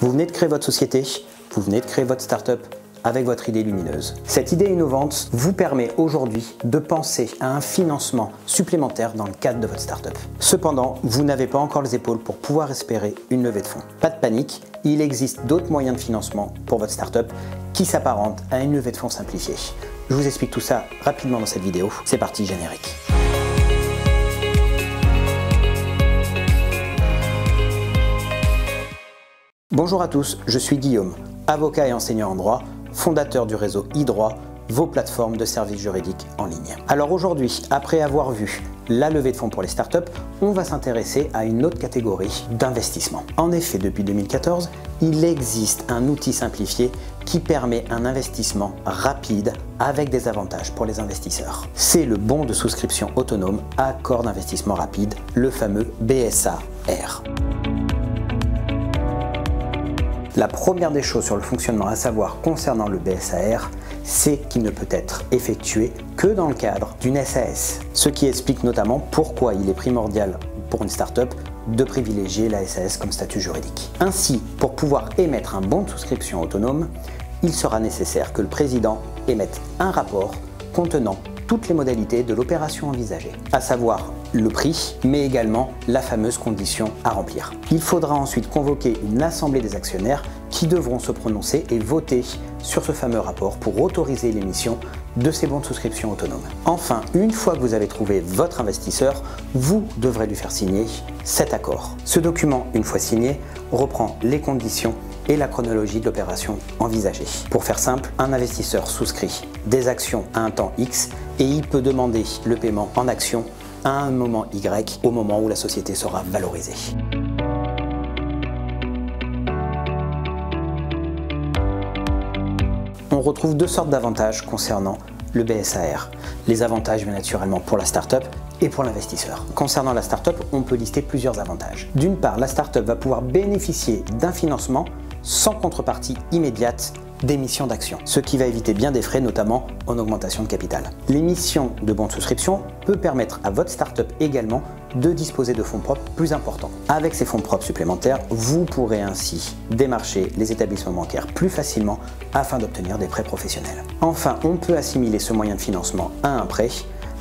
Vous venez de créer votre société, vous venez de créer votre start-up avec votre idée lumineuse. Cette idée innovante vous permet aujourd'hui de penser à un financement supplémentaire dans le cadre de votre start-up. Cependant, vous n'avez pas encore les épaules pour pouvoir espérer une levée de fonds. Pas de panique, il existe d'autres moyens de financement pour votre start-up qui s'apparentent à une levée de fonds simplifiée. Je vous explique tout ça rapidement dans cette vidéo. C'est parti, générique. Bonjour à tous, je suis Guillaume, avocat et enseignant en droit, fondateur du réseau e-droit, vos plateformes de services juridiques en ligne. Alors aujourd'hui, après avoir vu la levée de fonds pour les startups, on va s'intéresser à une autre catégorie d'investissement. En effet, depuis 2014, il existe un outil simplifié qui permet un investissement rapide avec des avantages pour les investisseurs. C'est le bon de souscription autonome à accord d'investissement rapide, le fameux BSAR. La première des choses sur le fonctionnement à savoir concernant le BSAR, c'est qu'il ne peut être effectué que dans le cadre d'une SAS. Ce qui explique notamment pourquoi il est primordial pour une start-up de privilégier la SAS comme statut juridique. Ainsi, pour pouvoir émettre un bon de souscription autonome, il sera nécessaire que le président émette un rapport contenant toutes les modalités de l'opération envisagée, à savoir le prix, mais également la fameuse condition à remplir. Il faudra ensuite convoquer une assemblée des actionnaires qui devront se prononcer et voter sur ce fameux rapport pour autoriser l'émission de ces bons de souscription autonomes. Enfin, une fois que vous avez trouvé votre investisseur, vous devrez lui faire signer cet accord. Ce document, une fois signé, reprend les conditions et la chronologie de l'opération envisagée. Pour faire simple, un investisseur souscrit des actions à un temps X et il peut demander le paiement en actions à un moment Y, au moment où la société sera valorisée. On retrouve deux sortes d'avantages concernant le BSAR. Les avantages, bien naturellement, pour la start-up et pour l'investisseur. Concernant la start-up, on peut lister plusieurs avantages. D'une part, la start-up va pouvoir bénéficier d'un financement sans contrepartie immédiate d'émission d'actions, ce qui va éviter bien des frais, notamment en augmentation de capital. L'émission de bons de souscription peut permettre à votre start-up également de disposer de fonds propres plus importants. Avec ces fonds propres supplémentaires, vous pourrez ainsi démarcher les établissements bancaires plus facilement afin d'obtenir des prêts professionnels. Enfin, on peut assimiler ce moyen de financement à un prêt,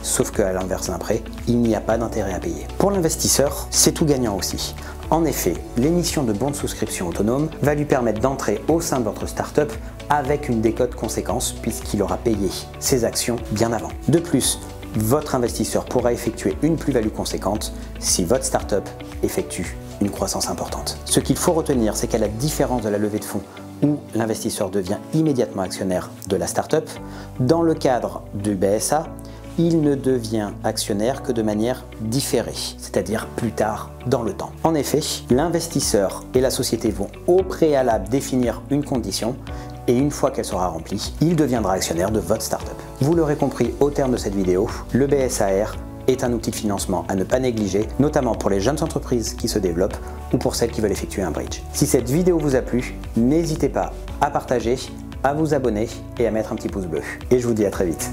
sauf qu'à l'inverse d'un prêt, il n'y a pas d'intérêt à payer. Pour l'investisseur, c'est tout gagnant aussi. En effet, l'émission de bons de souscription autonome va lui permettre d'entrer au sein de votre start-up avec une décote conséquence puisqu'il aura payé ses actions bien avant. De plus, votre investisseur pourra effectuer une plus-value conséquente si votre start-up effectue une croissance importante. Ce qu'il faut retenir, c'est qu'à la différence de la levée de fonds où l'investisseur devient immédiatement actionnaire de la start-up, dans le cadre du BSA, il ne devient actionnaire que de manière différée, c'est-à-dire plus tard dans le temps. En effet, l'investisseur et la société vont au préalable définir une condition et une fois qu'elle sera remplie, il deviendra actionnaire de votre startup. Vous l'aurez compris au terme de cette vidéo, le BSAR est un outil de financement à ne pas négliger, notamment pour les jeunes entreprises qui se développent ou pour celles qui veulent effectuer un bridge. Si cette vidéo vous a plu, n'hésitez pas à partager, à vous abonner et à mettre un petit pouce bleu. Et je vous dis à très vite.